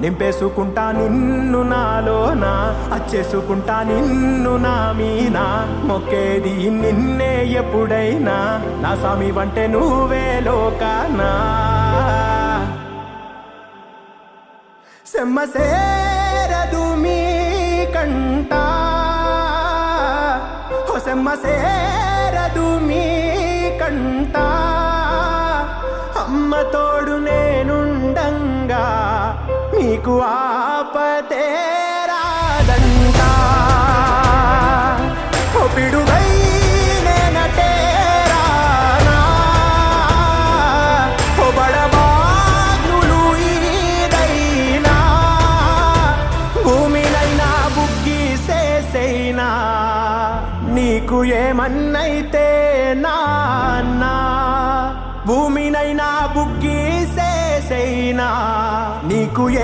నింపేసుకుంటా నిన్ను నాలోనా, అచ్చేసుకుంటా నిన్ను నా మీద, మొక్కేది నిన్నే ఎప్పుడైనా, నా సామి వంటే నువ్వే లోకానా. సెమ్మ సేరదు మీ కంట, సెమ్మ సేరదు మీ కంట, అమ్మ తోడు నేనుండంగా నీకు ఆపతే రాదంట. ఓ పిడుగై నేనటే రానా, ఓ బడబాగ్నులు ఈదైనా, భూమినైనా బుక్కిసేసైనా, నీకు ఏమన్నైతే నాన్న, భూమినైనా బుక్కిసేసైనా, నీకు